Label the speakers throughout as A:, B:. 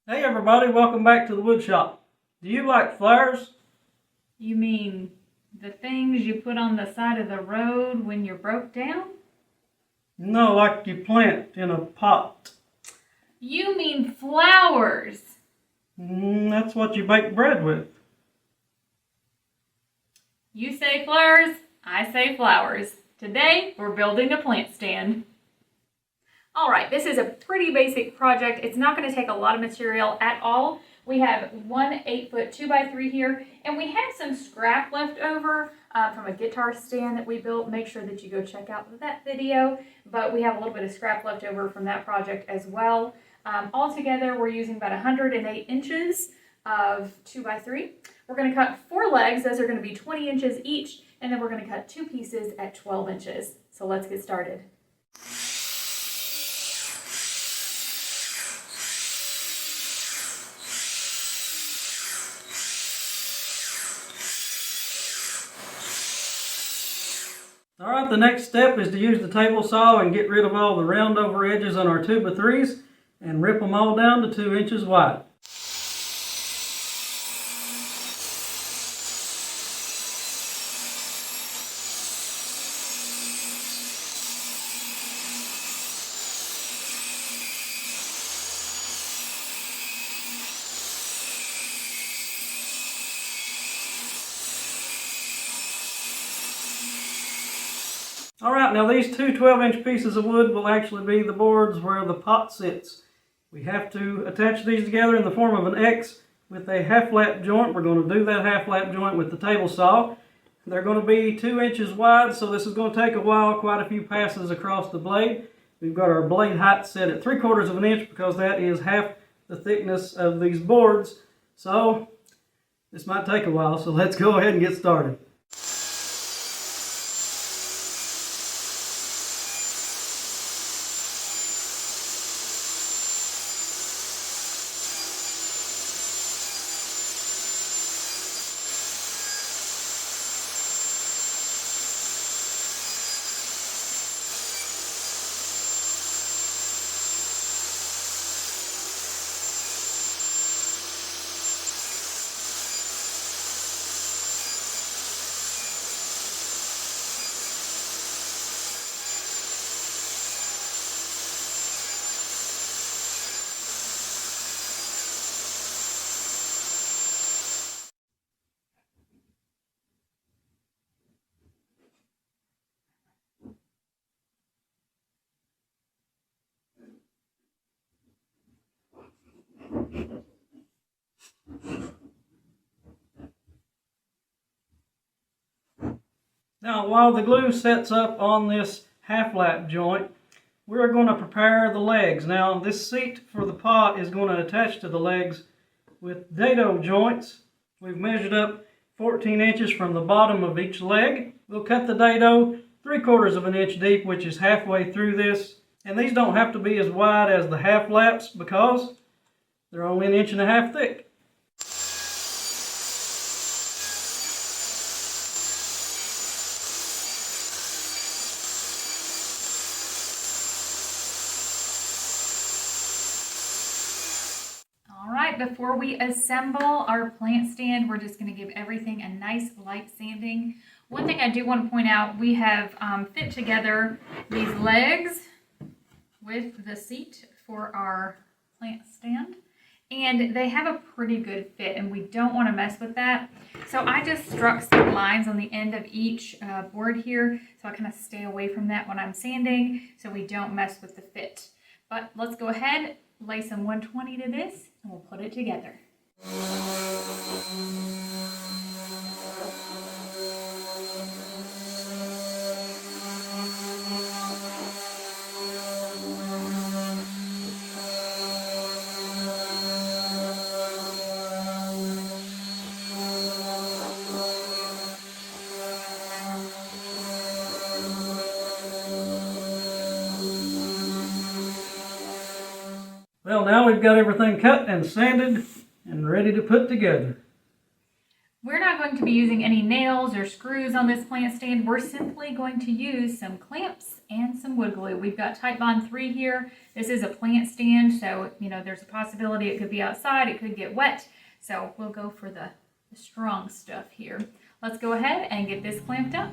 A: Hey everybody, welcome back to the wood shop. Do you like flowers?
B: You mean the things you put on the side of the road when you're broke down?
A: No, like you plant in a pot.
B: You mean flowers.
A: That's what you bake bread with.
B: You say flowers, I say flowers. Today, we're building a plant stand. Alright, this is a pretty basic project. It's not going to take a lot of material at all. We have one 8-foot 2x3 here, and we have some scrap left over from a guitar stand that we built. Make sure that you go check out that video, but we have a little bit of scrap left over from that project as well. Altogether, we're using about 108 inches of 2x3. We're going to cut 4 legs. Those are going to be 20 inches each, and then we're going to cut 2 pieces at 12 inches. So let's get started.
A: Alright, the next step is to use the table saw and get rid of all the round over edges on our 2x3s and rip them all down to 2 inches wide. Alright, now these two 12-inch pieces of wood will actually be the boards where the pot sits. We have to attach these together in the form of an X with a half-lap joint. We're going to do that half-lap joint with the table saw. They're going to be 2 inches wide, so this is going to take a while, quite a few passes across the blade. We've got our blade height set at 3/4 of an inch because that is half the thickness of these boards. So this might take a while, so let's go ahead and get started. Now, while the glue sets up on this half-lap joint, we're going to prepare the legs. Now, this seat for the pot is going to attach to the legs with dado joints. We've measured up 14 inches from the bottom of each leg. We'll cut the dado 3/4 of an inch deep, which is halfway through this. And these don't have to be as wide as the half-laps because they're only 1.5 inches thick.
B: Before we assemble our plant stand, we're just going to give everything a nice light sanding. One thing I do want to point out, we have fit together these legs with the seat for our plant stand, and they have a pretty good fit, and we don't want to mess with that. So I just struck some lines on the end of each board here, so I kind of stay away from that when I'm sanding so we don't mess with the fit. But let's go ahead, lay some 120 to this, and we'll put it together.
A: Well, now we've got everything cut and sanded and ready to put together.
B: We're not going to be using any nails or screws on this plant stand. We're simply going to use some clamps and some wood glue. We've got Titebond 3 here. This is a plant stand, so there's a possibility it could be outside, it could get wet. So we'll go for the strong stuff here. Let's go ahead and get this clamped up.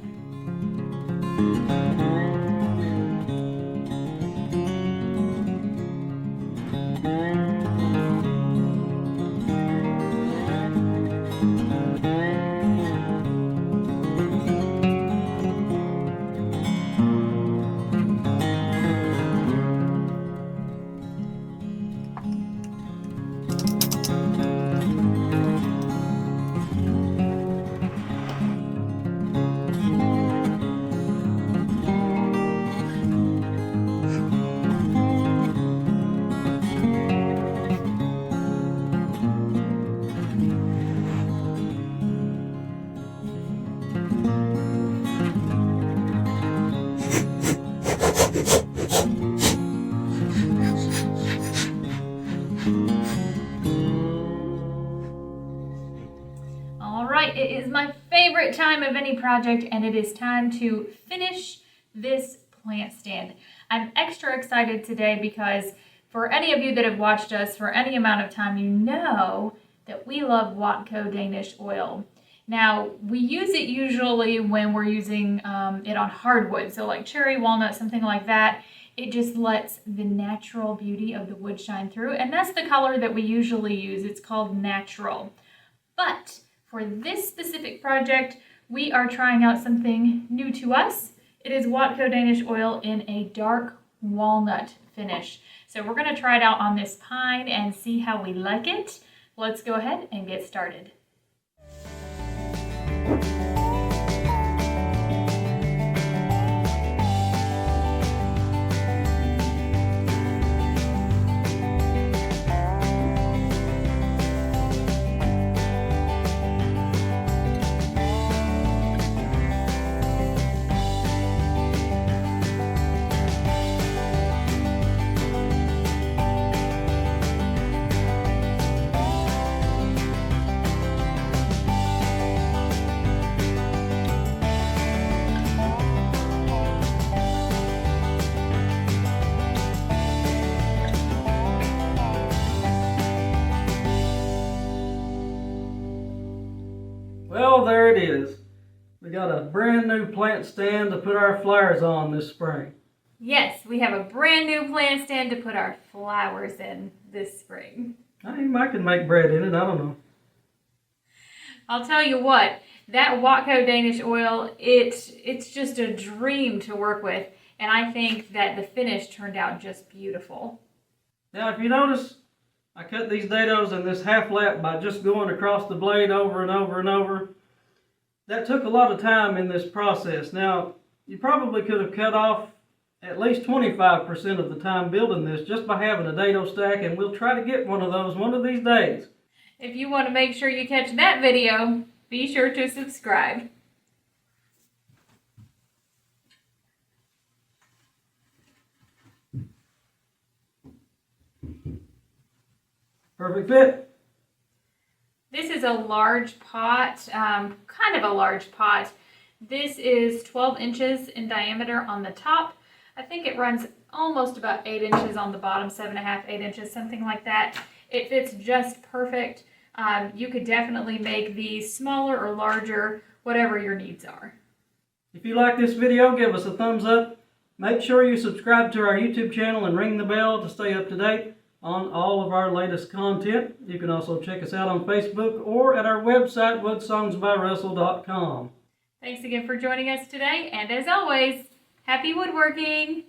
B: It is my favorite time of any project, and it is time to finish this plant stand. I'm extra excited today because for any of you that have watched us for any amount of time, you know that we love Watco Danish oil. Now, we use it usually when we're using it on hardwood, so like cherry, walnut, something like that. It just lets the natural beauty of the wood shine through, and that's the color that we usually use. It's called natural. But for this specific project, we are trying out something new to us. It is Watco Danish oil in a dark walnut finish. So we're going to try it out on this pine and see how we like it. Let's go ahead and get started.
A: Well, there it is. We got a brand new plant stand to put our flowers on this spring.
B: Yes, we have a brand new plant stand to put our flowers in this spring.
A: I can make bread in it, I don't know.
B: I'll tell you what, that Watco Danish oil, it's just a dream to work with, and I think that the finish turned out just beautiful.
A: Now, if you notice, I cut these dados in this half lap by just going across the blade over and over and over. That took a lot of time in this process. Now, you probably could have cut off at least 25% of the time building this just by having a dado stack, and we'll try to get one of those one of these days.
B: If you want to make sure you catch that video, be sure to subscribe.
A: Perfect fit.
B: This is a large pot, kind of a large pot. This is 12 inches in diameter on the top. I think it runs almost about 8 inches on the bottom, 7.5, 8 inches, something like that. It fits just perfect. You could definitely make these smaller or larger, whatever your needs are.
A: If you like this video, give us a thumbs up. Make sure you subscribe to our YouTube channel and ring the bell to stay up to date on all of our latest content. You can also check us out on Facebook or at our website, woodsongsbyrussell.com.
B: Thanks again for joining us today, and as always, happy woodworking!